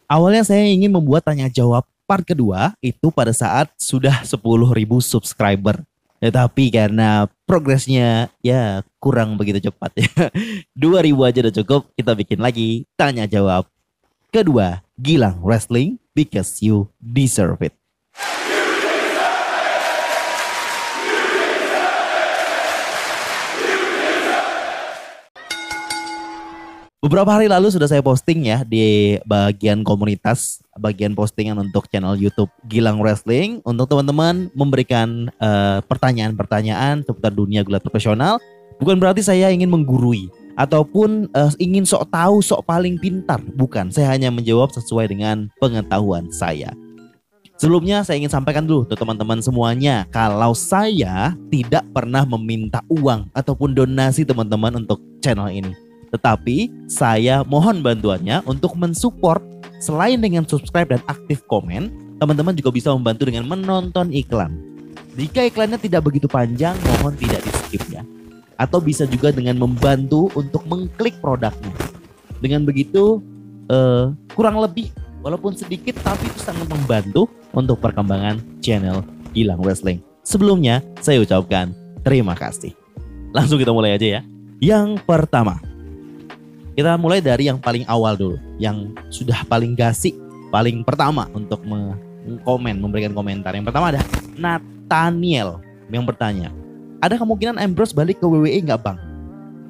Awalnya saya ingin membuat tanya jawab part kedua itu pada saat sudah 10.000 subscriber. Tetapi karena progresnya ya kurang begitu cepat ya. 2.000 aja udah cukup, kita bikin lagi tanya jawab kedua, Gilang Wrestling because you deserve it. Beberapa hari lalu sudah saya posting ya di bagian komunitas, bagian postingan untuk channel YouTube Gilang Wrestling untuk teman-teman memberikan pertanyaan-pertanyaan seputar dunia gulat profesional. Bukan berarti saya ingin menggurui ataupun ingin sok tahu, sok paling pintar. Bukan, saya hanya menjawab sesuai dengan pengetahuan saya. Sebelumnya saya ingin sampaikan dulu ke teman-teman semuanya kalau saya tidak pernah meminta uang ataupun donasi teman-teman untuk channel ini. Tetapi saya mohon bantuannya untuk mensupport selain dengan subscribe dan aktif komen, teman-teman juga bisa membantu dengan menonton iklan. Jika iklannya tidak begitu panjang, mohon tidak di skip ya. Atau bisa juga dengan membantu untuk mengklik produknya. Dengan begitu kurang lebih walaupun sedikit tapi itu sangat membantu untuk perkembangan channel Gilang Wrestling. Sebelumnya saya ucapkan terima kasih. Langsung kita mulai aja ya. Yang pertama, kita mulai dari yang paling awal dulu, yang sudah paling gasik, paling pertama untuk memberikan komentar. Yang pertama ada Nathaniel yang bertanya, ada kemungkinan Ambrose balik ke WWE nggak bang?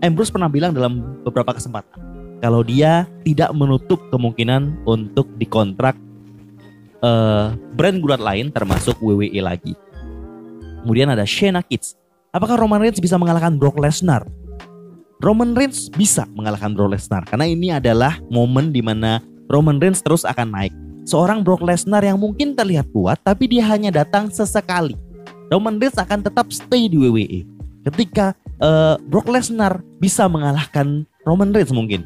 Ambrose pernah bilang dalam beberapa kesempatan kalau dia tidak menutup kemungkinan untuk dikontrak brand gulat lain termasuk WWE lagi. Kemudian ada Shayna Kids, apakah Roman Reigns bisa mengalahkan Brock Lesnar? Roman Reigns bisa mengalahkan Brock Lesnar karena ini adalah momen di mana Roman Reigns terus akan naik. Seorang Brock Lesnar yang mungkin terlihat kuat tapi dia hanya datang sesekali. Roman Reigns akan tetap stay di WWE. Ketika Brock Lesnar bisa mengalahkan Roman Reigns mungkin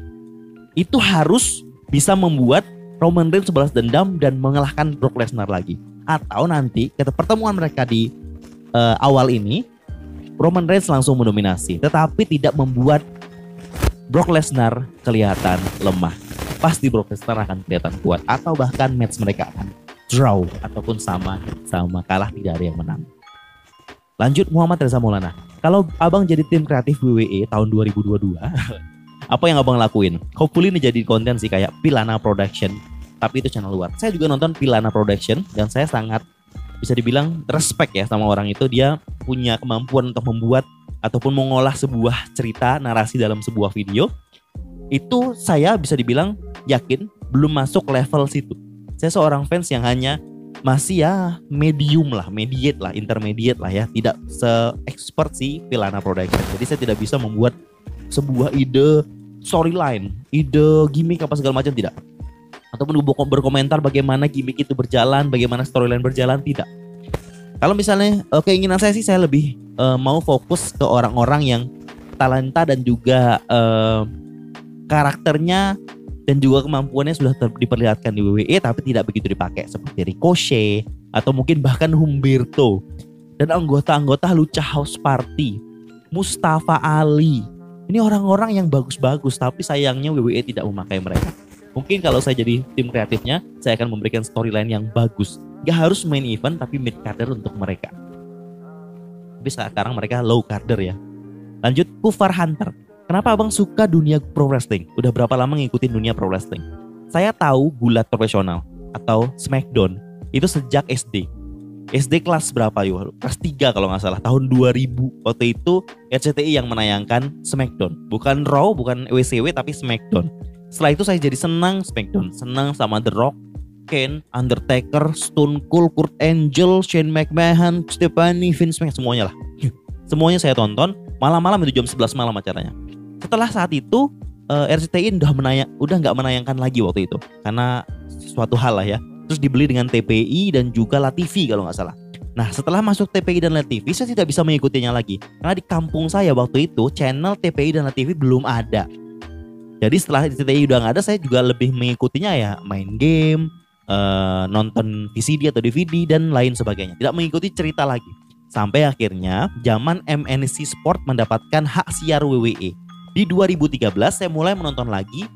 itu harus bisa membuat Roman Reigns balas dendam dan mengalahkan Brock Lesnar lagi. Atau nanti ketika pertemuan mereka di awal ini Roman Reigns langsung mendominasi, tetapi tidak membuat Brock Lesnar kelihatan lemah. Pasti Brock Lesnar akan kelihatan kuat, atau bahkan match mereka akan draw ataupun sama kalah, tidak ada yang menang. Lanjut Muhammad Reza Maulana, kalau abang jadi tim kreatif WWE tahun 2022, apa yang abang lakuin? Hopefully ini jadi konten sih kayak Pilana Production, tapi itu channel luar. Saya juga nonton Pilana Production dan saya sangat bisa dibilang respect ya sama orang itu. Dia punya kemampuan untuk membuat ataupun mengolah sebuah cerita narasi dalam sebuah video. Itu saya bisa dibilang yakin belum masuk level situ. Saya seorang fans yang hanya masih ya medium lah, mediate lah, intermediate lah ya. Tidak se-expert si Pilana Production. Jadi saya tidak bisa membuat sebuah ide storyline, ide gimmick apa segala macam, tidak. Ataupun berkomentar bagaimana gimmick itu berjalan, bagaimana storyline berjalan, tidak. Kalau misalnya keinginan saya sih, saya lebih mau fokus ke orang-orang yang talenta dan juga karakternya dan juga kemampuannya sudah diperlihatkan di WWE tapi tidak begitu dipakai, seperti Ricochet atau mungkin bahkan Humberto dan anggota-anggota Lucha House Party, Mustafa Ali. Ini orang-orang yang bagus-bagus tapi sayangnya WWE tidak memakai mereka. Mungkin kalau saya jadi tim kreatifnya, saya akan memberikan storyline yang bagus. Gak harus main event, tapi mid carder untuk mereka. Tapi sekarang mereka low carder ya. Lanjut, Kufar Hunter. Kenapa abang suka dunia pro wrestling? Udah berapa lama ngikutin dunia pro wrestling? Saya tahu gulat profesional atau Smackdown itu sejak SD. SD kelas berapa yuk? Kelas 3 kalau gak salah. Tahun 2000. Waktu itu RCTI yang menayangkan Smackdown. Bukan Raw, bukan WCW, tapi Smackdown. Setelah itu saya jadi senang Smackdown, senang sama The Rock, Kane, Undertaker, Stone Cold, Kurt Angle, Shane McMahon, Stephanie, Vince McMahon, semuanya lah. Semuanya saya tonton, malam-malam itu jam 11 malam acaranya. Setelah saat itu RCTI udah nggak menayangkan lagi waktu itu karena suatu hal lah ya. Terus dibeli dengan TPI dan juga LaTV kalau nggak salah. Nah setelah masuk TPI dan LaTV saya tidak bisa mengikutinya lagi karena di kampung saya waktu itu channel TPI dan LaTV belum ada. Jadi setelah RCTI udah nggak ada, saya juga lebih mengikutinya ya main game, nonton VCD atau DVD dan lain sebagainya. Tidak mengikuti cerita lagi. Sampai akhirnya zaman MNC Sport mendapatkan hak siar WWE. Di 2013 saya mulai menonton lagi.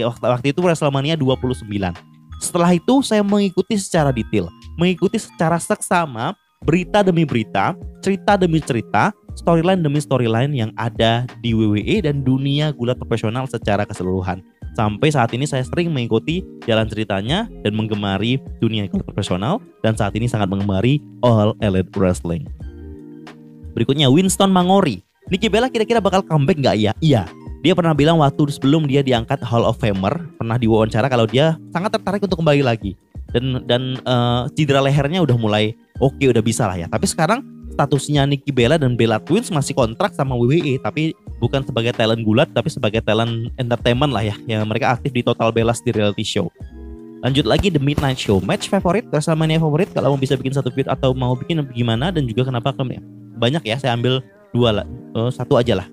Waktu itu WrestleMania 29. Setelah itu saya mengikuti secara detail, mengikuti secara seksama berita demi berita, cerita demi cerita, storyline demi storyline yang ada di WWE dan dunia gulat profesional secara keseluruhan. Sampai saat ini saya sering mengikuti jalan ceritanya dan menggemari dunia gulat profesional, dan saat ini sangat menggemari All Elite Wrestling. Berikutnya Winston Mangori. Nikki Bella kira-kira bakal comeback nggak ya? Iya. Dia pernah bilang waktu sebelum dia diangkat Hall of Famer, pernah diwawancara kalau dia sangat tertarik untuk kembali lagi. Dan cedera lehernya udah mulai oke, udah bisa lah ya. Tapi sekarang statusnya Nikki Bella dan Bella Twins masih kontrak sama WWE, tapi bukan sebagai talent gulat, tapi sebagai talent entertainment lah ya. Yang mereka aktif di Total Bellas di reality show. Lanjut lagi The Midnight Show. Match favorit, WrestleMania favorit, kalau mau bisa bikin satu feud atau mau bikin gimana, dan juga kenapa banyak ya, saya ambil satu aja lah.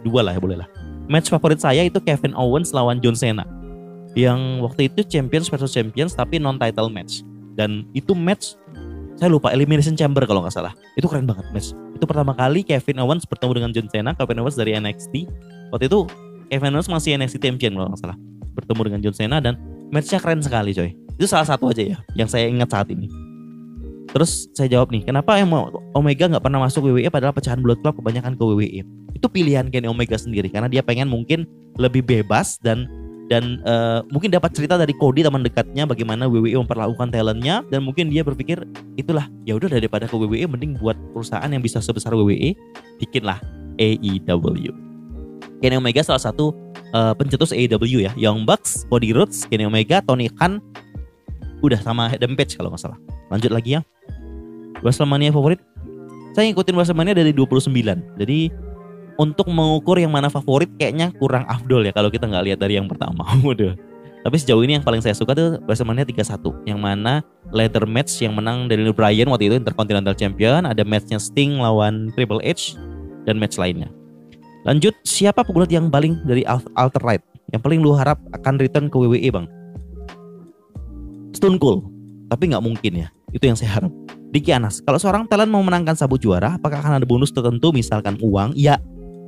Dua lah ya, boleh lah. Match favorit saya itu Kevin Owens lawan John Cena, yang waktu itu Champions versus Champions tapi non title match. Dan itu match saya lupa, Elimination Chamber kalau nggak salah. Itu keren banget match. Itu pertama kali Kevin Owens bertemu dengan John Cena. Kevin Owens dari NXT. Waktu itu Kevin Owens masih NXT Champion kalau nggak salah. Bertemu dengan John Cena dan matchnya keren sekali coy. Itu salah satu aja ya yang saya ingat saat ini. Terus saya jawab nih, kenapa yang Omega nggak pernah masuk WWE padahal pecahan Bullet Club kebanyakan ke WWE? Itu pilihan Kenny Omega sendiri karena dia pengen mungkin lebih bebas dan mungkin dapat cerita dari Cody teman dekatnya bagaimana WWE memperlakukan talentnya, dan mungkin dia berpikir itulah, ya udah daripada ke WWE mending buat perusahaan yang bisa sebesar WWE, bikinlah AEW. Kenny Omega salah satu pencetus AEW ya. Young Bucks, Cody Rhodes, Kenny Omega, Tony Khan, udah sama Adam Page kalau nggak salah. Lanjut lagi ya. WrestleMania favorit, saya ngikutin WrestleMania dari 29. Jadi untuk mengukur yang mana favorit kayaknya kurang afdol ya kalau kita nggak lihat dari yang pertama. Udah. Tapi sejauh ini yang paling saya suka tuh WrestleMania 31, yang mana ladder match yang menang Daniel Bryan waktu itu Intercontinental Champion, ada matchnya Sting lawan Triple H dan match lainnya. Lanjut, siapa pegulat yang paling dari Alter Right yang paling lu harap akan return ke WWE bang? Stone Cold, tapi nggak mungkin ya. Itu yang saya harap. Diki Anas, kalau seorang talent mau menangkan sabuk juara, apakah akan ada bonus tertentu misalkan uang? Ya,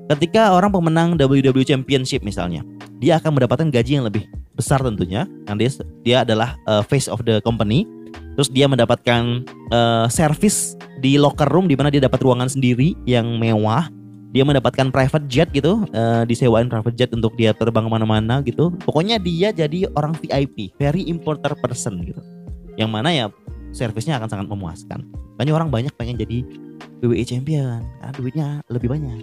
ketika orang pemenang WWE Championship misalnya, dia akan mendapatkan gaji yang lebih besar tentunya. Nanti dia adalah face of the company. Terus dia mendapatkan service di locker room di mana dia dapat ruangan sendiri yang mewah. Dia mendapatkan private jet gitu, disewain private jet untuk dia terbang kemana-mana gitu. Pokoknya dia jadi orang VIP, very important person gitu. Yang mana ya servisnya akan sangat memuaskan. Makanya orang banyak pengen jadi WWE Champion karena duitnya lebih banyak.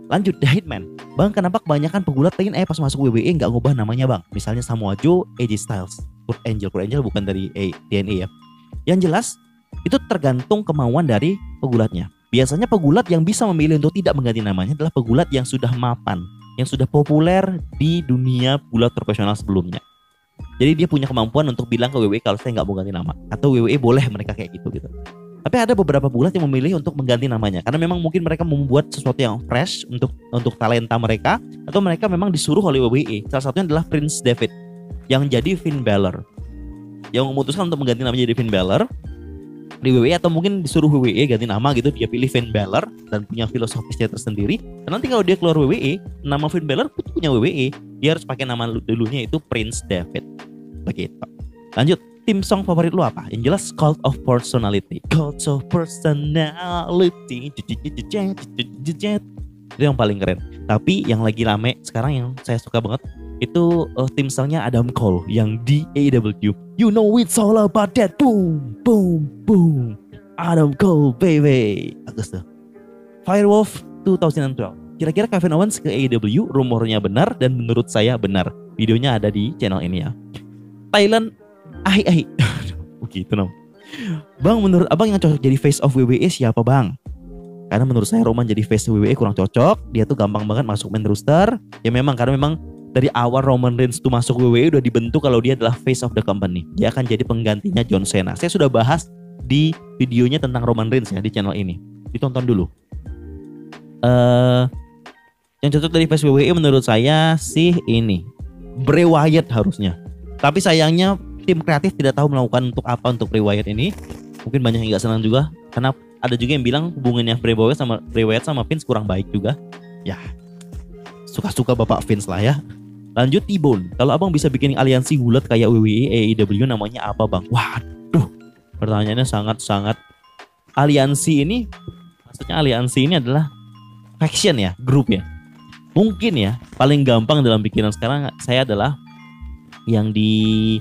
Lanjut, The Hitman. Bang, kenapa kebanyakan pegulat pengen pas masuk WWE nggak ngubah namanya bang? Misalnya Samoa Joe, AJ Styles, Kurt Angle bukan dari TNA ya. Yang jelas itu tergantung kemauan dari pegulatnya. Biasanya pegulat yang bisa memilih untuk tidak mengganti namanya adalah pegulat yang sudah mapan, yang sudah populer di dunia gulat profesional sebelumnya. Jadi dia punya kemampuan untuk bilang ke WWE kalau saya nggak mau ganti nama, atau WWE boleh mereka kayak gitu. Tapi ada beberapa pegulat yang memilih untuk mengganti namanya karena memang mungkin mereka membuat sesuatu yang fresh untuk talenta mereka, atau mereka memang disuruh oleh WWE. Salah satunya adalah Prince David yang jadi Finn Balor, yang memutuskan untuk mengganti namanya jadi Finn Balor di WWE, atau mungkin disuruh WWE ganti nama gitu, dia pilih Finn Balor dan punya filosofisnya tersendiri. Dan nanti kalau dia keluar WWE, nama Finn Balor punya WWE, dia harus pakai nama dulunya itu Prince David. Begitu. Lanjut, tim song favorit lu apa? Yang jelas Cult of Personality. Cult of Personality. Itu yang paling keren. Tapi yang lagi rame sekarang yang saya suka banget itu tim songnya Adam Cole yang di AEW. You know it's all about that. Boom, boom, boom. Adam Cole, baby. Bagus tuh. Firewolf 2012. Kira-kira Kevin Owens ke AEW rumornya benar dan menurut saya benar. Videonya ada di channel ini ya. Thailand, begitu nom. Bang, menurut abang yang cocok jadi face of WWE siapa bang? Karena menurut saya Roman jadi face WWE kurang cocok. Dia tuh gampang banget masuk main roster. Ya memang karena memang dari awal Roman Reigns tuh masuk WWE udah dibentuk kalau dia adalah face of the company. Dia akan jadi penggantinya John Cena. Saya sudah bahas di videonya tentang Roman Reigns ya di channel ini. Ditonton dulu. Yang cocok dari face WWE menurut saya sih ini Bray Wyatt harusnya. Tapi sayangnya tim kreatif tidak tahu melakukan untuk apa untuk Bray Wyatt ini. Mungkin banyak yang gak senang juga karena ada juga yang bilang hubungannya Bray Wyatt sama Vince kurang baik juga. Ya, suka-suka Bapak Vince lah ya. Lanjut T-Bone. Kalau abang bisa bikin aliansi gulat kayak WWE, AEW namanya apa bang? Waduh, pertanyaannya sangat-sangat. Aliansi ini, maksudnya aliansi ini adalah faction ya, grup ya. Mungkin ya, paling gampang dalam pikiran sekarang saya adalah yang di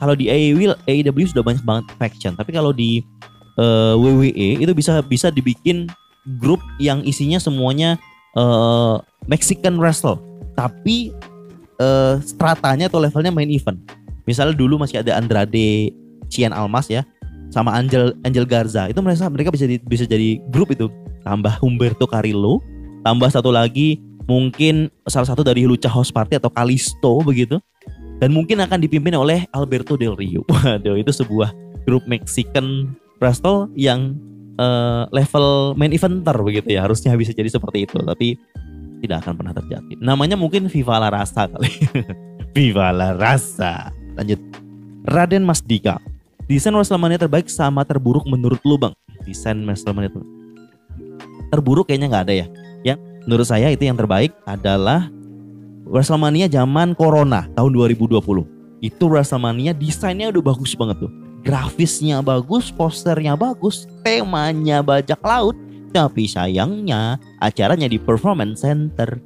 kalau di AEW sudah banyak banget faction. Tapi kalau di WWE itu bisa dibikin grup yang isinya semuanya Mexican wrestle. Tapi stratanya atau levelnya main event. Misalnya dulu masih ada Andrade Cien Almas ya, sama Angel Garza. Itu mereka bisa jadi grup itu. Tambah Humberto Carrillo, tambah satu lagi mungkin salah satu dari Lucha House Party atau Kalisto begitu. Dan mungkin akan dipimpin oleh Alberto Del Rio. Waduh, itu sebuah grup Mexican wrestle yang level main eventer begitu ya. Harusnya bisa jadi seperti itu, tapi tidak akan pernah terjadi. Namanya mungkin Viva La Rasa kali. Viva La Rasa. Lanjut. Raden Mas Dika. Desain WrestleMania terbaik sama terburuk menurut lu bang? Desain WrestleMania terburuk kayaknya nggak ada ya. Yang menurut saya itu yang terbaik adalah WrestleMania zaman Corona tahun 2020. Itu WrestleMania desainnya udah bagus banget tuh. Grafisnya bagus, posternya bagus, temanya bajak laut. Tapi sayangnya acaranya di Performance Center.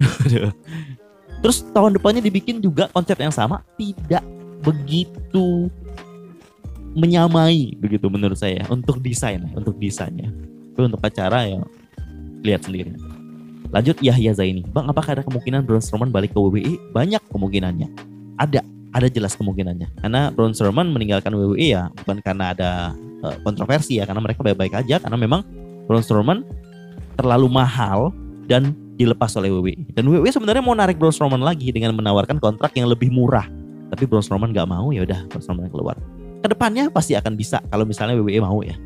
Terus tahun depannya dibikin juga konsep yang sama, tidak begitu menyamai begitu menurut saya untuk desainnya. Tapi untuk acara ya lihat sendiri. Lanjut Yahya Zaini. Bang, apakah ada kemungkinan Braun Strowman balik ke WWE? Banyak kemungkinannya. Ada jelas kemungkinannya. Karena Braun Strowman meninggalkan WWE ya bukan karena ada kontroversi ya, karena mereka baik-baik aja, karena memang Braun Strowman terlalu mahal dan dilepas oleh WWE. Dan WWE sebenarnya mau narik Braun Strowman lagi dengan menawarkan kontrak yang lebih murah. Tapi Braun Strowman nggak mau, ya udah Braun Strowman keluar. Kedepannya pasti akan bisa kalau misalnya WWE mau ya.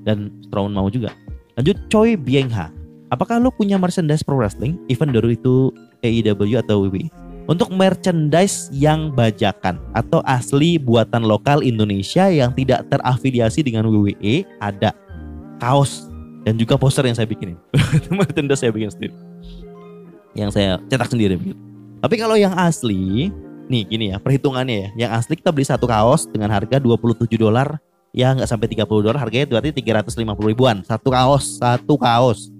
Dan Strowman mau juga. Lanjut Choi Byung-ha. Apakah lo punya merchandise pro wrestling, even dari itu AEW atau WWE? Untuk merchandise yang bajakan atau asli buatan lokal Indonesia yang tidak terafiliasi dengan WWE, ada kaos dan juga poster yang saya bikinin. Merchandise saya bikin sendiri, yang saya cetak sendiri. Tapi kalau yang asli, nih gini ya perhitungannya ya. Yang asli kita beli satu kaos dengan harga $27, ya nggak sampai $30, harganya berarti 350 ribuan. Satu kaos.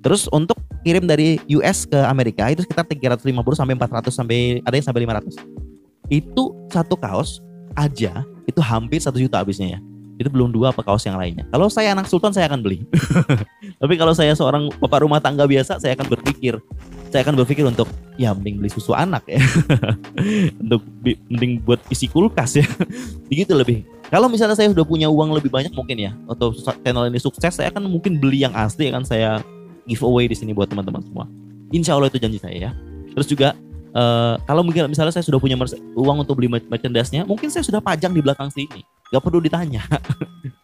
Terus untuk kirim dari US ke Amerika itu sekitar 350 sampai 400 sampai ada yang sampai 500. Itu satu kaos aja itu hampir 1 juta habisnya ya. Itu belum 2 apa kaos yang lainnya. Kalau saya anak sultan saya akan beli. Tapi kalau saya seorang bapak rumah tangga biasa saya akan berpikir untuk ya mending beli susu anak ya. Untuk mending buat isi kulkas ya. Begitu lebih. Kalau misalnya saya sudah punya uang lebih banyak mungkin ya, atau channel ini sukses, saya akan mungkin beli yang asli, akan saya giveaway di sini buat teman-teman semua. Insya Allah itu janji saya ya. Terus juga kalau misalnya saya sudah punya uang untuk beli merchandise-nya, mungkin saya sudah pajang di belakang sini. Gak perlu ditanya.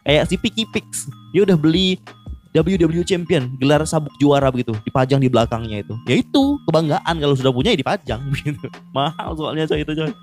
Kayak si Picky Pix, dia udah beli WWE Champion, gelar sabuk juara begitu, dipajang di belakangnya itu. Ya itu kebanggaan kalau sudah punya ya dipajang begitu. Mahal soalnya saya itu coy.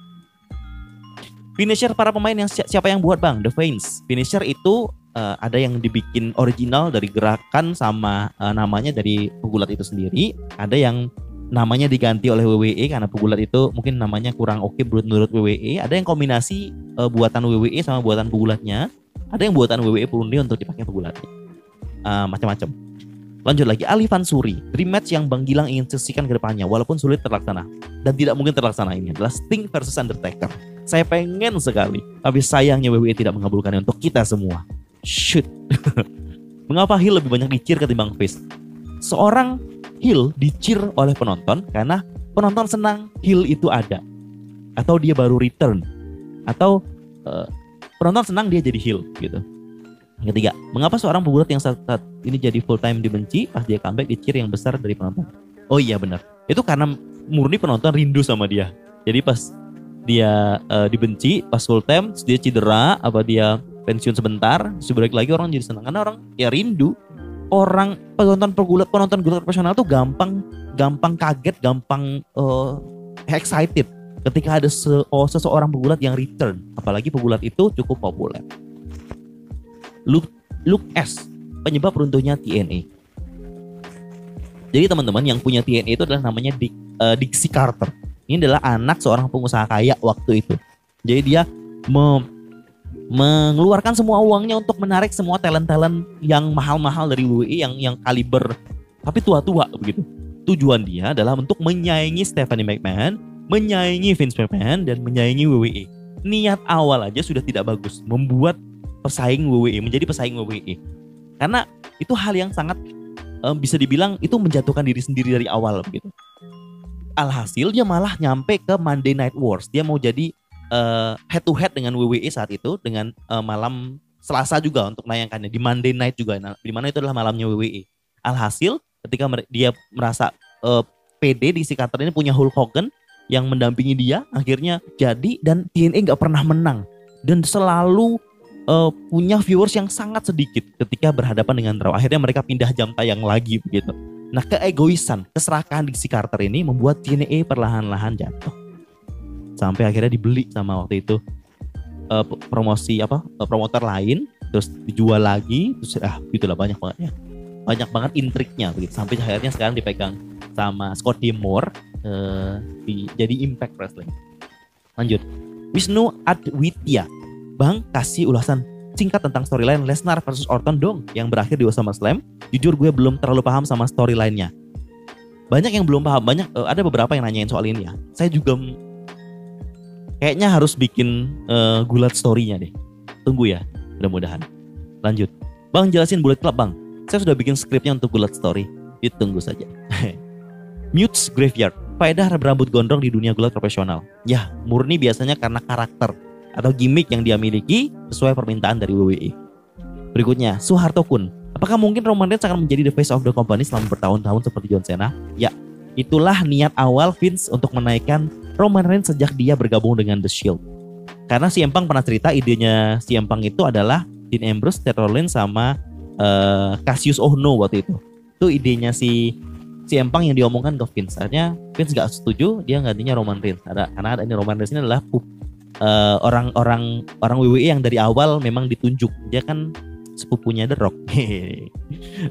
Finisher para pemain yang siapa yang buat bang? The Fans. Finisher itu ada yang dibikin original dari gerakan sama namanya dari pegulat itu sendiri. Ada yang namanya diganti oleh WWE karena pegulat itu mungkin namanya kurang oke menurut WWE. Ada yang kombinasi buatan WWE sama buatan pegulatnya. Ada yang buatan WWE murni untuk dipakai pegulatnya. Macam-macam. Lanjut lagi, Ali Fansuri. Dream match yang Bang Gilang ingin saksikan ke depannya walaupun sulit terlaksana dan tidak mungkin terlaksana ini adalah Sting versus Undertaker. Saya pengen sekali, tapi sayangnya WWE tidak mengabulkannya untuk kita semua. Shoot. Mengapa heel lebih banyak dicir ketimbang face? Seorang heel dicir oleh penonton karena penonton senang heel itu ada, atau dia baru return, atau penonton senang dia jadi heel gitu. Yang ketiga, mengapa seorang pegulat yang saat ini jadi full time dibenci, pas dia comeback dicir yang besar dari penonton? Oh iya benar, itu karena murni penonton rindu sama dia. Jadi pas dia dibenci, pas full time dia cedera, apa dia pensiun sebentar, balik lagi orang jadi senang karena orang ya rindu. Orang penonton gulat profesional tuh gampang kaget, gampang excited ketika ada seseorang pegulat yang return, apalagi pegulat itu cukup populer. Luke S, penyebab runtuhnya TNA. Jadi teman-teman yang punya TNA itu adalah namanya Dixie Carter. Ini adalah anak seorang pengusaha kaya waktu itu. Jadi dia mengeluarkan semua uangnya untuk menarik semua talent-talent yang mahal-mahal dari WWE yang kaliber tapi tua-tua begitu. Tujuan dia adalah untuk menyaingi Stephanie McMahon, menyaingi Vince McMahon, dan menyaingi WWE. Niat awal aja sudah tidak bagus, membuat pesaing WWE, menjadi pesaing WWE. Karena itu hal yang sangat bisa dibilang itu menjatuhkan diri sendiri dari awal begitu. Alhasil dia malah nyampe ke Monday Night Wars. Dia mau jadi head to head dengan WWE saat itu, dengan malam Selasa juga untuk menayangkannya di Monday Night juga, di mana itu adalah malamnya WWE. Alhasil ketika dia merasa pede di si Carter ini punya Hulk Hogan yang mendampingi dia, akhirnya jadi, dan TNA nggak pernah menang dan selalu punya viewers yang sangat sedikit ketika berhadapan dengan Raw. Akhirnya mereka pindah jam tayang lagi begitu. Nah, keegoisan, keserakahan di si Carter ini membuat TNA perlahan-lahan jatuh. Sampai akhirnya dibeli sama waktu itu promotor lain, terus dijual lagi, terus gitulah banyak banget ya. Banyak banget intriknya begitu. Sampai akhirnya sekarang dipegang sama Scott D'Amore jadi Impact Wrestling. Lanjut. Wisnu Adwitya. Bang, kasih ulasan singkat tentang storyline Lesnar versus Orton dong yang berakhir di SummerSlam. Jujur gue belum terlalu paham sama storyline-nya. Banyak yang belum paham, ada beberapa yang nanyain soal ini ya. Saya juga kayaknya harus bikin gulat story-nya deh. Tunggu ya, mudah-mudahan. Lanjut. Bang, jelasin Bullet Club, Bang. Saya sudah bikin skripnya untuk gulat story. Ditunggu saja. Mutes Graveyard. Faedah berambut gondrong di dunia gulat profesional. Ya, murni biasanya karena karakter atau gimmick yang dia miliki sesuai permintaan dari WWE. Berikutnya, Suharto Kun. Apakah mungkin Roman Reigns akan menjadi the face of the company selama bertahun-tahun seperti John Cena? Ya, itulah niat awal Vince untuk menaikkan Roman Reigns sejak dia bergabung dengan The Shield. Karena CM Punk pernah cerita idenya CM Punk itu adalah Dean Ambrose, Seth Rollins, sama Cassius Ohno waktu itu. Itu idenya si CM Punk yang diomongkan ke Vince. Akhirnya Vince gak setuju, dia gantinya Roman Reigns. Karena ini Roman Reigns ini adalah orang WWE yang dari awal memang ditunjuk. Dia kan sepupunya The Rock.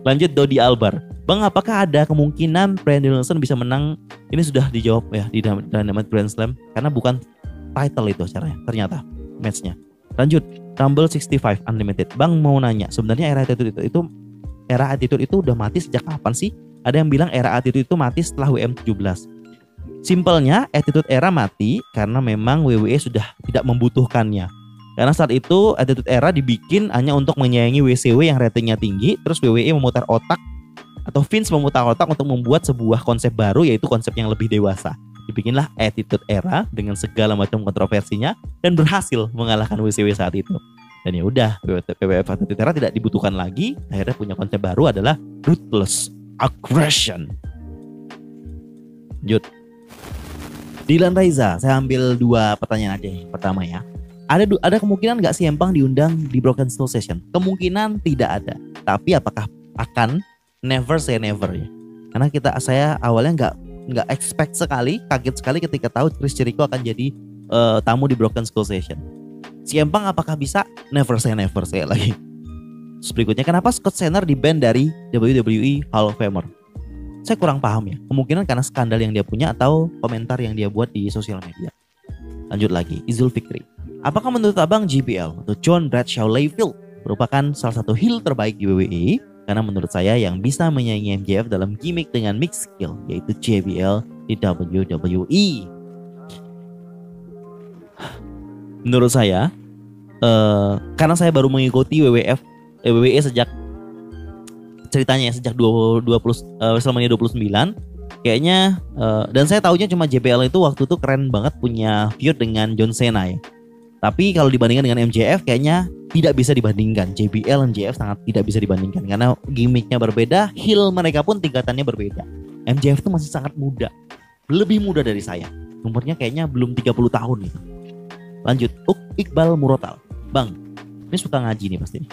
Lanjut, Dodi Albar. Bang, apakah ada kemungkinan Bryan Danielson bisa menang? Ini sudah dijawab ya di Dynamite Grand Slam, karena bukan title itu acaranya, ternyata matchnya. Lanjut, Rumble 65 Unlimited. Bang, mau nanya, sebenarnya era Attitude itu udah mati sejak kapan sih? Ada yang bilang era Attitude itu mati setelah WM 17. Simpelnya, Attitude Era mati karena memang WWE sudah tidak membutuhkannya. Karena saat itu Attitude Era dibikin hanya untuk menyayangi WCW yang ratingnya tinggi. Terus WWE memutar otak, atau Vince memutar otak untuk membuat sebuah konsep baru, yaitu konsep yang lebih dewasa. Dibikinlah Attitude Era dengan segala macam kontroversinya dan berhasil mengalahkan WCW saat itu. Dan ya udah, WWF Attitude Era tidak dibutuhkan lagi. Akhirnya punya konsep baru adalah Ruthless Aggression. Lanjut. Dylan Raiza, saya ambil 2 pertanyaan aja. Pertama ya, ada kemungkinan nggak CM Punk diundang di Broken Skull Session? Kemungkinan tidak ada. Tapi apakah akan? Never say never ya. Karena saya awalnya nggak expect sekali, kaget sekali ketika tahu Chris Jericho akan jadi tamu di Broken Skull Session. CM Punk apakah bisa? Never say never saya lagi. Terus berikutnya, kenapa Scott Steiner di-ban dari WWE Hall of Famer? Saya kurang paham ya. Kemungkinan karena skandal yang dia punya atau komentar yang dia buat di sosial media. Lanjut lagi, Izul Fikri. Apakah menurut abang JBL atau John Bradshaw Layfield merupakan salah satu heel terbaik di WWE? Karena menurut saya yang bisa menyaingi MJF dalam gimmick dengan mixed skill, yaitu JBL di WWE. Menurut saya, karena saya baru mengikuti WWE sejak ceritanya sejak WrestleMania 29 kayaknya, dan saya taunya cuma JBL itu waktu itu keren banget punya feud dengan John Cena ya. Tapi kalau dibandingkan dengan MJF kayaknya tidak bisa dibandingkan. JBL dan MJF sangat tidak bisa dibandingkan karena gimmicknya berbeda, heel mereka pun tingkatannya berbeda. MJF itu masih sangat muda, lebih muda dari saya. Umurnya kayaknya belum 30 tahun gitu. Lanjut, Iqbal Murotal. Bang, ini suka ngaji nih pasti.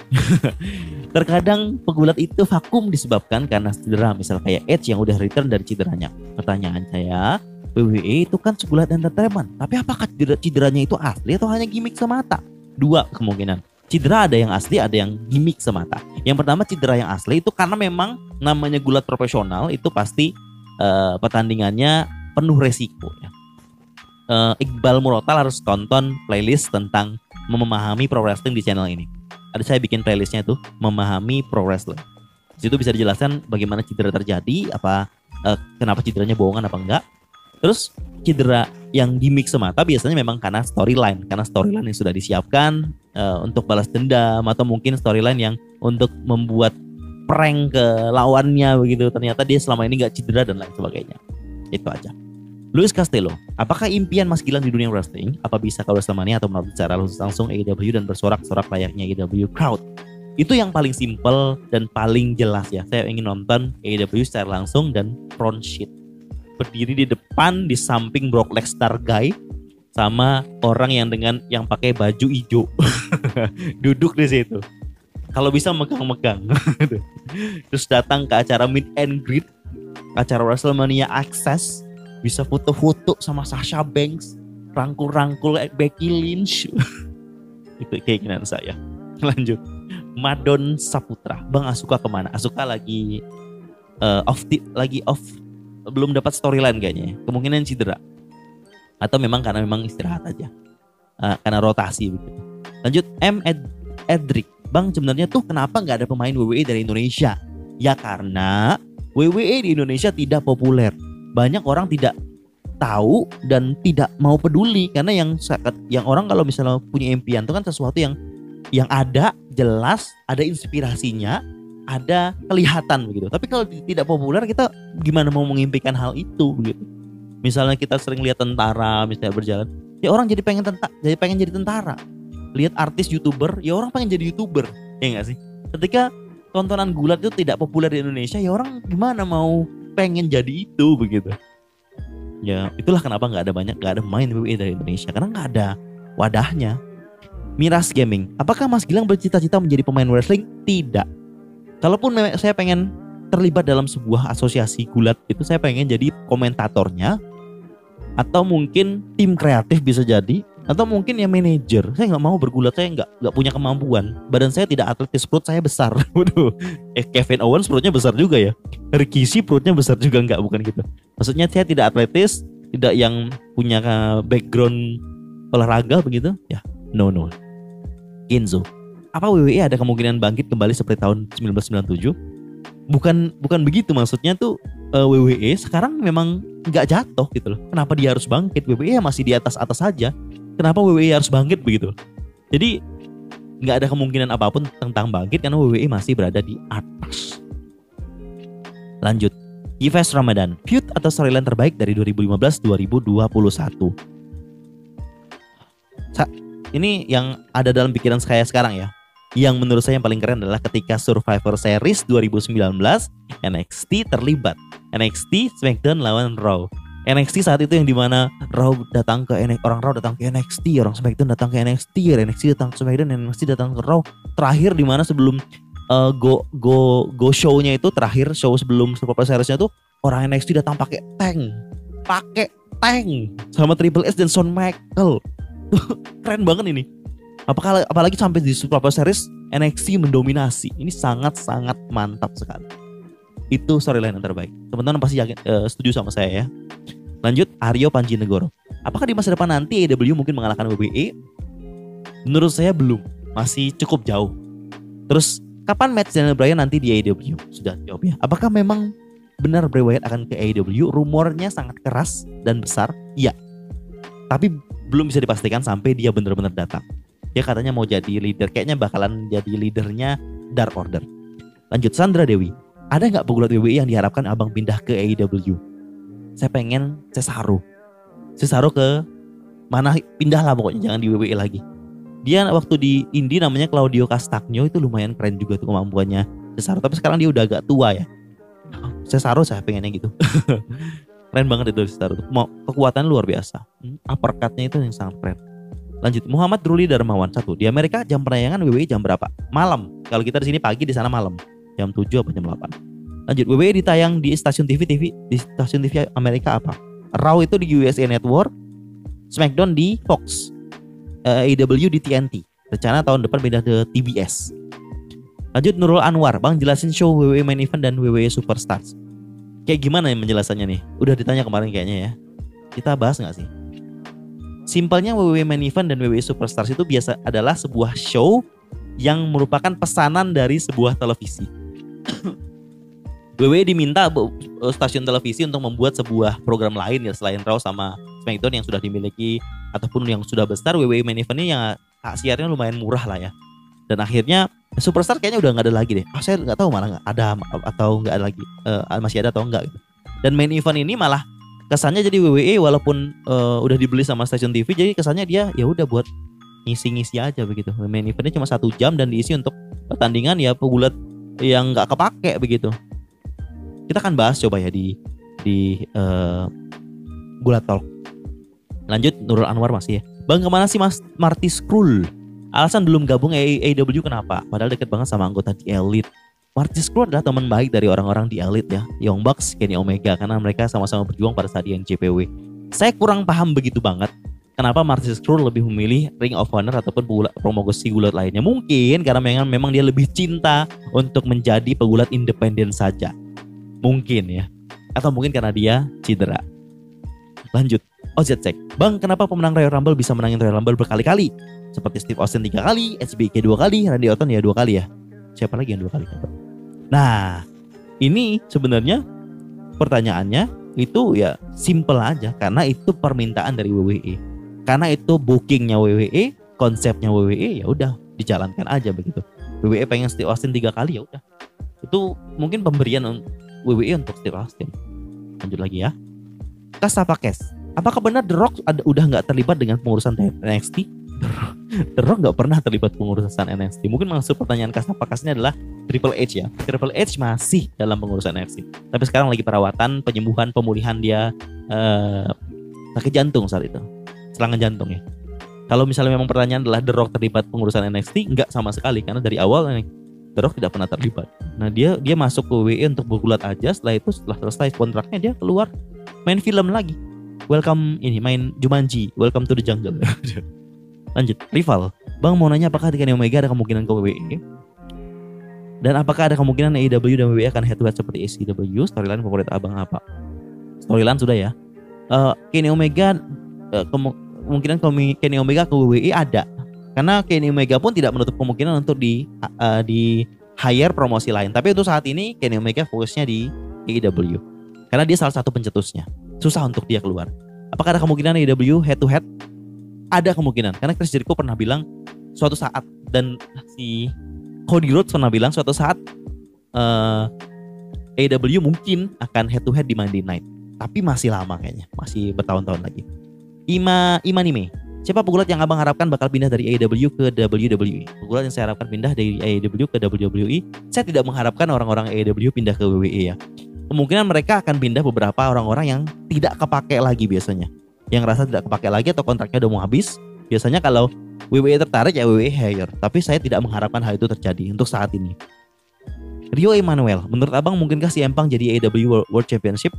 Terkadang pegulat itu vakum disebabkan karena cedera, misal kayak Edge yang udah return dari cederanya. Pertanyaan saya, WWE itu kan segulat entertainment, tapi apakah cederanya itu asli atau hanya gimmick semata? 2 kemungkinan. Cedera ada yang asli, ada yang gimmick semata. Yang pertama, cedera yang asli itu karena memang namanya gulat profesional itu pasti pertandingannya penuh resiko ya. Iqbal Murotal harus tonton playlist tentang memahami pro wrestling di channel ini. Ada saya bikin playlistnya tuh memahami pro wrestling. Di situ bisa dijelaskan bagaimana cedera terjadi, kenapa cederanya bohongan apa enggak. Terus cedera yang di mix semata biasanya memang karena storyline yang sudah disiapkan untuk balas dendam, atau mungkin storyline yang untuk membuat prank ke lawannya begitu. Ternyata dia selama ini nggak cedera dan lain sebagainya. Itu aja. Luis Castello, apakah impian Mas Gilang di dunia wrestling? Apa bisa ke WrestleMania atau menonton secara langsung AEW dan bersorak-sorak layaknya AEW crowd? Itu yang paling simple dan paling jelas ya. Saya ingin nonton AEW secara langsung dan front sheet. Berdiri di depan, di samping Brock Lesnar guy sama orang yang pakai baju hijau. Duduk di situ. Kalau bisa megang-megang. Terus datang ke acara meet and greet, acara WrestleMania Access. Bisa foto-foto sama Sasha Banks, rangkul-rangkul Becky Lynch. Itu keinginan saya. Lanjut. Madon Saputra, Bang Asuka kemana? Asuka lagi off, belum dapat storyline kayaknya. Kemungkinan cedera. Atau karena memang istirahat aja. Karena rotasi begitu. Lanjut. Edric, Bang sebenarnya tuh kenapa nggak ada pemain WWE dari Indonesia? Ya karena WWE di Indonesia tidak populer. Banyak orang tidak tahu dan tidak mau peduli, karena yang orang kalau misalnya punya impian itu kan sesuatu yang ada, jelas, ada inspirasinya, ada kelihatan begitu. Tapi kalau tidak populer, kita gimana mau mengimpikan hal itu begitu. Misalnya kita sering lihat tentara misalnya berjalan, ya orang jadi pengen jadi tentara. Lihat artis YouTuber, ya orang pengen jadi YouTuber, ya enggak sih? Ketika tontonan gulat itu tidak populer di Indonesia, ya orang gimana mau pengen jadi itu begitu. Ya itulah kenapa nggak ada pemain WWE dari Indonesia, karena nggak ada wadahnya. Miras Gaming, apakah Mas Gilang bercita-cita menjadi pemain wrestling? Tidak. Kalaupun saya pengen terlibat dalam sebuah asosiasi gulat itu, saya pengen jadi komentatornya, atau mungkin tim kreatif bisa jadi, atau mungkin ya manajer. Saya nggak mau bergulat, saya nggak punya kemampuan. Badan saya tidak atletis, perut saya besar. Waduh, Kevin Owens perutnya besar juga ya. Rikishi perutnya besar juga, bukan gitu. Maksudnya saya tidak atletis, tidak yang punya background olahraga begitu. Ya, no. Kenzo, apa WWE ada kemungkinan bangkit kembali seperti tahun 1997? Bukan begitu, maksudnya tuh WWE sekarang memang nggak jatuh gitu loh. Kenapa dia harus bangkit? WWE masih di atas saja. Kenapa WWE harus bangkit begitu? Jadi nggak ada kemungkinan apapun tentang bangkit karena WWE masih berada di atas. Lanjut. Yves Ramadan, feud atau storyline terbaik dari 2015-2021? Ini yang ada dalam pikiran saya sekarang ya. Yang menurut saya yang paling keren adalah ketika Survivor Series 2019 NXT terlibat. NXT SmackDown lawan Raw. NXT saat itu yang dimana Raw datang ke orang Raw datang ke NXT, orang SmackDown datang ke NXT, NXT datang ke SmackDown, NXT datang ke Raw. Terakhir dimana sebelum go show-nya itu, terakhir show sebelum Survivor Series-nya tuh orang NXT datang pakai tank sama Triple H dan Shawn Michaels. Keren banget ini. Apalagi sampai di Survivor Series NXT mendominasi. Ini sangat-sangat mantap sekali. Itu storyline yang terbaik. Teman-teman pasti setuju sama saya ya. Lanjut, Aryo Panjinegoro. Apakah di masa depan nanti AEW mungkin mengalahkan WWE? Menurut saya belum. Masih cukup jauh. Terus kapan match Daniel Bryan nanti di AEW? Sudah jawab ya. Apakah memang benar Bray Wyatt akan ke AEW? Rumornya sangat keras dan besar. Iya. Tapi belum bisa dipastikan sampai dia benar-benar datang. Dia katanya mau jadi leader, kayaknya bakalan jadi leadernya Dark Order. Lanjut, Sandra Dewi, ada nggak pegulat WWE yang diharapkan abang pindah ke AEW? Saya pengen Cesaro ke mana, pindah lah pokoknya, jangan di WWE lagi. Dia waktu di Indie namanya Claudio Castagno, itu lumayan keren juga tuh kemampuannya Cesaro. Tapi sekarang dia udah agak tua ya. Cesaro saya pengennya gitu. Keren banget itu Cesaro tuh. Kekuatan luar biasa. Uppercut-nya itu yang sangat keren. Lanjut, Muhammad Ruli Darmawan 1. Di Amerika jam penayangan WWE jam berapa? Malam. Kalau kita di sini pagi, di sana malam. Jam 7 apa jam 8. Lanjut, WWE ditayang di stasiun TV di stasiun TV Amerika apa? Raw itu di USA Network, SmackDown di Fox, AEW di TNT. Rencana tahun depan pindah ke TBS. Lanjut, Nurul Anwar, Bang jelasin show WWE Main Event dan WWE Superstars. Kayak gimana ya penjelasannya nih? Udah ditanya kemarin kayaknya ya. Kita bahas nggak sih? simpelnya WWE Main Event dan WWE Superstars itu biasa adalah sebuah show yang merupakan pesanan dari sebuah televisi. WWE diminta stasiun televisi untuk membuat sebuah program lain ya selain Raw sama SmackDown yang sudah dimiliki ataupun yang sudah besar. WWE Main Event ini yang hak siarnya lumayan murah lah ya. Dan akhirnya Superstar kayaknya udah nggak ada lagi deh. Saya nggak tahu malah nggak ada atau nggak ada lagi, masih ada atau enggak gitu. Dan Main Event ini malah kesannya jadi WWE walaupun udah dibeli sama stasiun TV, jadi kesannya dia ya udah buat ngisi-ngisi aja begitu. Main Eventnya cuma 1 jam dan diisi untuk pertandingan ya pegulat yang nggak kepake begitu. Kita akan bahas coba ya di Gulat Talk. Lanjut Nurul Anwar masih ya. Bang, kemana sih Mas Marty Scurll? Alasan belum gabung AEW kenapa? Padahal deket banget sama anggota di Elite. Marty Scurll adalah teman baik dari orang-orang di Elite ya, Young Bucks, Kenny Omega, karena mereka sama-sama berjuang pada saat di NJPW. Saya kurang paham begitu banget kenapa Marty Scurll lebih memilih Ring of Honor ataupun promosi gulat lainnya. Mungkin karena memang dia lebih cinta untuk menjadi pegulat independen saja. Mungkin ya. Atau mungkin karena dia cedera. Lanjut. OZ Check. Bang, kenapa pemenang Royal Rumble bisa menangin Royal Rumble berkali-kali? Seperti Steve Austin 3 kali, HBK 2 kali, Randy Orton ya 2 kali ya. Siapa lagi yang 2 kali? Nah, ini sebenarnya pertanyaannya itu ya simple aja. Karena itu permintaan dari WWE. Karena itu bookingnya WWE, konsepnya WWE, ya udah dijalankan aja begitu. WWE pengen Steve Austin 3 kali ya udah. Itu mungkin pemberian WWE untuk Steve Austin. Lanjut lagi ya. Kasapakes. Apakah benar The Rock udah nggak terlibat dengan pengurusan NXT? The Rock nggak pernah terlibat pengurusan NXT. Mungkin maksud pertanyaan Kasapakesnya adalah Triple H ya. Triple H masih dalam pengurusan NXT. Tapi sekarang lagi perawatan, penyembuhan, pemulihan dia sakit jantung saat itu. Serangan jantung ya. Kalau misalnya memang pertanyaan adalah The Rock terlibat pengurusan NXT, nggak sama sekali. Karena dari awal The Rock tidak pernah terlibat. Nah dia masuk ke WWE untuk bergulat aja. Setelah itu setelah selesai kontraknya dia keluar main film lagi. Welcome ini main Jumanji, Welcome to the Jungle. Lanjut, rival. Bang mau nanya apakah Kenny Omega ada kemungkinan ke WWE? Dan apakah ada kemungkinan AEW dan WWE akan head to head seperti ECW? Storyline favorit abang apa? Storyline sudah ya. Kenny Omega kemungkinan Kenny Omega ke WWE ada. Karena Kenny Omega pun tidak menutup kemungkinan untuk di hire promosi lain. Tapi untuk saat ini Kenny Omega fokusnya di AEW. Karena dia salah satu pencetusnya. Susah untuk dia keluar. Apakah ada kemungkinan AEW head to head? Ada kemungkinan. Karena Chris Jericho pernah bilang suatu saat, dan si Cody Rhodes pernah bilang suatu saat AEW mungkin akan head to head di Monday Night. Tapi masih lama kayaknya. Masih bertahun-tahun lagi. Imanime. Siapa pegulat yang abang harapkan bakal pindah dari AEW ke WWE? Pegulat yang saya harapkan pindah dari AEW ke WWE. Saya tidak mengharapkan orang-orang AEW pindah ke WWE ya. Kemungkinan mereka akan pindah beberapa orang-orang yang tidak kepake lagi biasanya. Yang rasa tidak kepake lagi atau kontraknya udah mau habis. Biasanya kalau WWE tertarik ya WWE hire. Tapi saya tidak mengharapkan hal itu terjadi untuk saat ini. Rio Emanuel, menurut abang mungkinkah si Empang jadi AEW World Championship?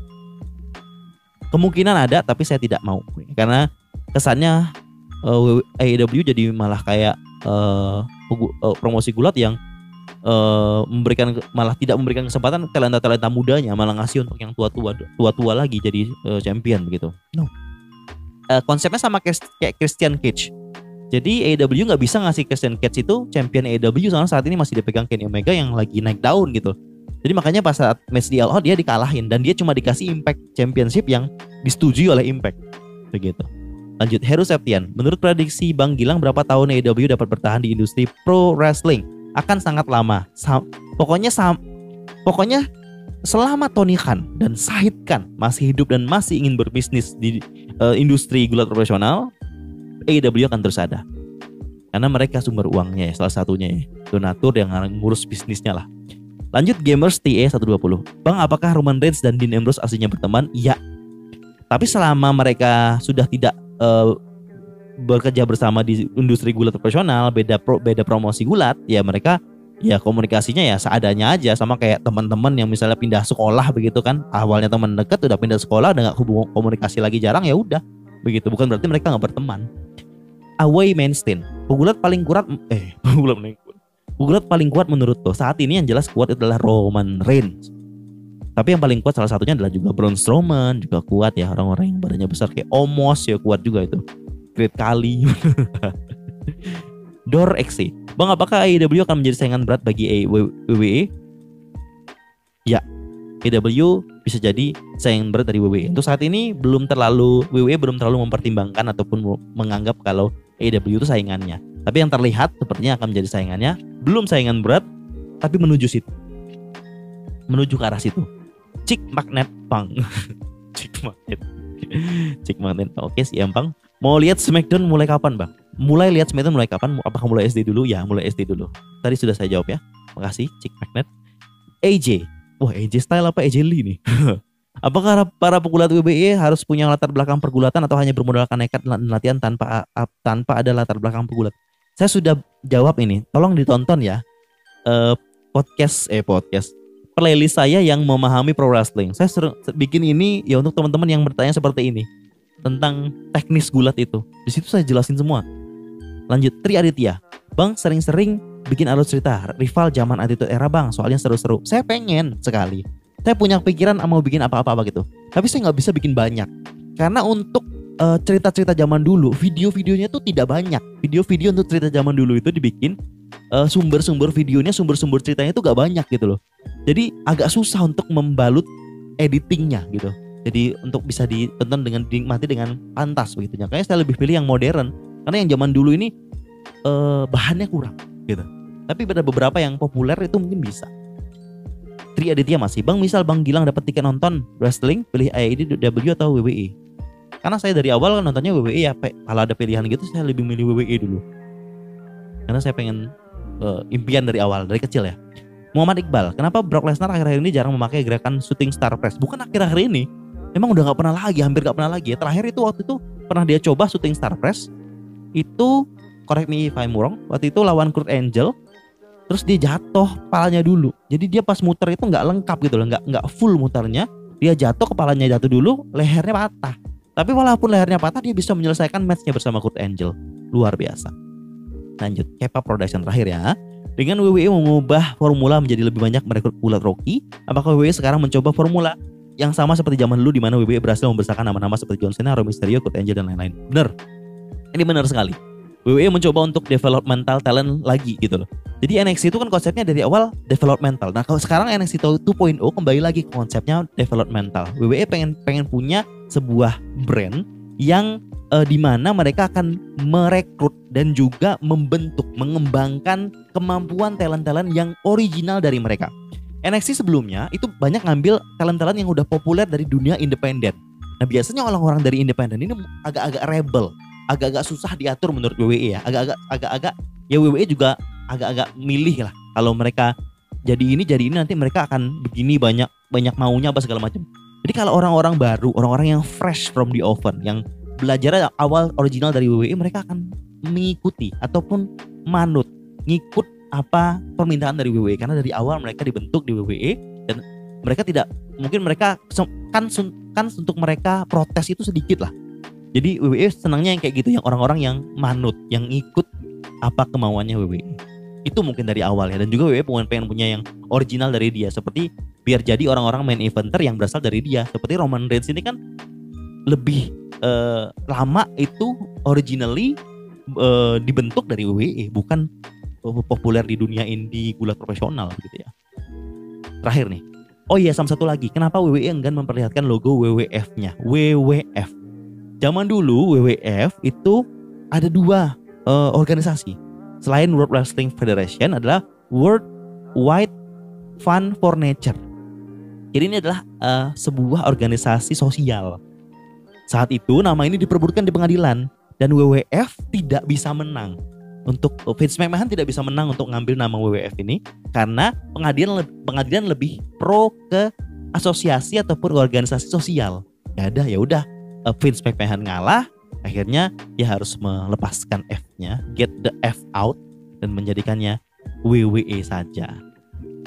Kemungkinan ada tapi saya tidak mau. Karena kesannya AEW jadi malah kayak promosi gulat yang malah tidak memberikan kesempatan talenta-talenta mudanya, malah ngasih untuk yang tua-tua lagi jadi champion begitu. No. Konsepnya sama kayak Christian Cage. Jadi AEW nggak bisa ngasih Christian Cage itu champion AEW soalnya saat ini masih dipegang Kenny Omega yang lagi naik daun gitu. Jadi makanya pas saat match di All Out dia dikalahin dan dia cuma dikasih Impact Championship yang disetujui oleh Impact. Begitu. Lanjut, Heru Septian. Menurut prediksi Bang Gilang berapa tahun AEW dapat bertahan di industri pro wrestling? Akan sangat lama. Pokoknya selama Tony Khan dan Shahid Khan masih hidup dan masih ingin berbisnis di industri gulat profesional, AEW akan terus ada. Karena mereka sumber uangnya ya, salah satunya ya. Donatur yang ngurus bisnisnya lah. Lanjut, Gamers TE120. Bang, apakah Roman Reigns dan Dean Ambrose aslinya berteman? Iya. Tapi selama mereka sudah tidak bekerja bersama di industri gulat profesional, beda promosi gulat, ya mereka ya komunikasinya ya seadanya aja, sama kayak teman-teman yang misalnya pindah sekolah begitu kan, awalnya teman dekat udah pindah sekolah udah nggak hubung komunikasi lagi jarang, ya udah begitu, bukan berarti mereka nggak berteman. Away Mainstein, pegulat paling kuat paling kuat menurut lo saat ini yang jelas kuat adalah Roman Reigns. Tapi yang paling kuat salah satunya adalah juga Braun Strowman, juga kuat ya, orang-orang yang badannya besar kayak Omos ya kuat juga itu. upgrade kali. Dor XC, Bang, apakah AEW akan menjadi saingan berat bagi WWE? Ya, AEW bisa jadi saingan berat dari WWE. Untuk saat ini WWE belum terlalu mempertimbangkan ataupun menganggap kalau AEW itu saingannya. Tapi yang terlihat sepertinya akan menjadi saingannya. Belum saingan berat, tapi menuju situ. Menuju ke arah situ. Chick Magnet Bang. Chick Magnet. Oke, siap Bang. Mau lihat SmackDown mulai kapan Bang? Lihat SmackDown mulai kapan? Apakah mulai SD dulu? Ya, mulai SD dulu. Tadi sudah saya jawab ya. Makasih Chick Magnet. AJ. Wah, AJ style apa AJ Lee nih? Apakah para pegulat WWE harus punya latar belakang pergulatan atau hanya bermodalkan nekat latihan tanpa ada latar belakang pergulat? Saya sudah jawab ini. Tolong ditonton ya. Podcast playlist saya yang memahami pro wrestling. Saya bikin ini ya untuk teman-teman yang bertanya seperti ini tentang teknis gulat itu. Di situ saya jelasin semua. Lanjut, Tri Aditya. Bang, sering-sering bikin alur cerita rival zaman Attitude Era Bang, soalnya seru-seru. Saya pengen sekali. Saya punya pikiran mau bikin apa-apa gitu. Tapi saya nggak bisa bikin banyak. Karena untuk cerita-cerita zaman dulu, video-videonya tuh tidak banyak. Video-video untuk cerita zaman dulu itu dibikin sumber-sumber videonya, sumber-sumber ceritanya itu gak banyak gitu loh. Jadi agak susah untuk membalut editingnya gitu. Jadi untuk bisa ditonton dengan dinikmati dengan pantas begitu. Makanya saya lebih pilih yang modern. Karena yang zaman dulu ini bahannya kurang gitu. Tapi ada beberapa yang populer itu mungkin bisa. Tri Aditya masih. Bang, misal Bang Gilang dapat tiket nonton wrestling, pilih AEW atau WWE? Karena saya dari awal kan nontonnya WWE ya. Kalau ada pilihan gitu saya lebih milih WWE dulu. Karena saya pengen impian dari awal, dari kecil ya. Muhammad Iqbal, kenapa Brock Lesnar akhir-akhir ini jarang memakai gerakan shooting star press? Bukan akhir-akhir ini, memang udah gak pernah lagi, hampir gak pernah lagi ya. Terakhir itu waktu itu pernah dia coba shooting star press. Itu, correct me if I'm wrong, waktu itu lawan Kurt Angle. Terus dia jatuh kepalanya dulu. Jadi dia pas muter itu gak lengkap gitu loh, gak full muternya. Dia jatuh, kepalanya jatuh dulu, lehernya patah. Tapi walaupun lehernya patah, dia bisa menyelesaikan matchnya bersama Kurt Angle. Luar biasa. Lanjut, Kepa Production terakhir ya. Dengan WWE mengubah formula menjadi lebih banyak merekrut gulat Rocky, apakah WWE sekarang mencoba formula yang sama seperti zaman dulu di mana WWE berhasil membesarkan nama-nama seperti John Cena, Rey Mysterio, Kurt Angle dan lain-lain? Bener. Ini benar sekali. WWE mencoba untuk developmental talent lagi gitu loh. Jadi NXT itu kan konsepnya dari awal developmental. Nah, kalau sekarang NXT 2.0 kembali lagi ke konsepnya developmental. WWE pengen punya sebuah brand yang di mana mereka akan merekrut dan juga membentuk, mengembangkan kemampuan talent-talent yang original dari mereka. NXT sebelumnya itu banyak ngambil talent-talent yang udah populer dari dunia independen. Nah, biasanya orang-orang dari independen ini agak-agak rebel, agak-agak susah diatur menurut WWE ya. Agak-agak ya WWE juga agak-agak milih lah. Kalau mereka jadi ini nanti mereka akan begini, banyak maunya apa segala macam. Jadi kalau orang-orang baru, orang-orang yang fresh from the oven, yang belajar awal original dari WWE, mereka akan mengikuti ataupun manut, ngikut apa permintaan dari WWE karena dari awal mereka dibentuk di WWE dan mereka tidak, mungkin mereka kan untuk mereka protes itu sedikit lah. Jadi WWE senangnya yang kayak gitu, yang orang-orang yang manut, yang ikut apa kemauannya WWE. Itu mungkin dari awal ya. Dan juga WWE pengen punya yang original dari dia, seperti biar jadi orang-orang main eventer yang berasal dari dia. Seperti Roman Reigns ini kan lebih lama itu originally dibentuk dari WWE, bukan populer di dunia indie gulat profesional gitu ya. Terakhir nih, oh iya, sama satu lagi, kenapa WWE enggan memperlihatkan logo WWF-nya? WWF. Zaman dulu WWF itu ada dua organisasi. Selain World Wrestling Federation adalah World Wide Fund for Nature. Jadi ini adalah sebuah organisasi sosial. Saat itu nama ini diperebutkan di pengadilan dan WWF tidak bisa menang. Untuk Vince McMahon tidak bisa menang untuk ngambil nama WWF ini karena pengadilan lebih pro ke asosiasi ataupun organisasi sosial. Ya udah Vince McMahon ngalah, akhirnya dia harus melepaskan F-nya, get the F out, dan menjadikannya WWE saja.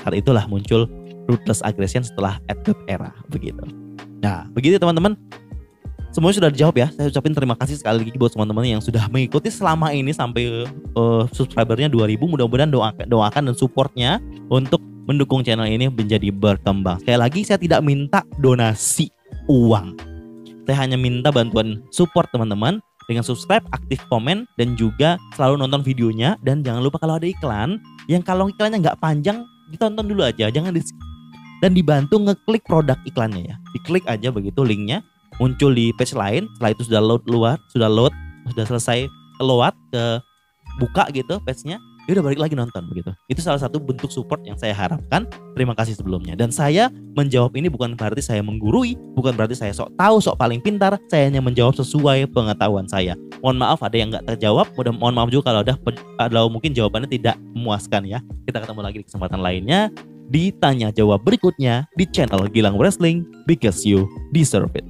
Saat itulah muncul Ruthless Aggression setelah Attitude Era begitu. Nah, begitu teman-teman. Semuanya sudah dijawab ya. Saya ucapin terima kasih sekali lagi buat teman-teman yang sudah mengikuti selama ini sampai subscribernya 2000. Mudah-mudahan doakan dan supportnya untuk mendukung channel ini menjadi berkembang. Sekali lagi saya tidak minta donasi uang. Saya hanya minta bantuan support teman-teman dengan subscribe, aktif komen, dan juga selalu nonton videonya. Dan jangan lupa kalau ada iklan, yang kalau iklannya nggak panjang, ditonton dulu aja, jangan di skip. Dan dibantu ngeklik produk iklannya ya. Diklik aja begitu linknya, muncul di page lain. Setelah itu sudah selesai load ke buka gitu page-nya, dia udah balik lagi nonton begitu. Itu salah satu bentuk support yang saya harapkan. Terima kasih sebelumnya. Dan saya menjawab ini bukan berarti saya menggurui, bukan berarti saya sok tahu, sok paling pintar. Saya hanya menjawab sesuai pengetahuan saya. Mohon maaf ada yang nggak terjawab. Mohon maaf juga kalau mungkin jawabannya tidak memuaskan ya. Kita ketemu lagi di kesempatan lainnya di tanya jawab berikutnya di channel Gilang Wrestling, because you deserve it.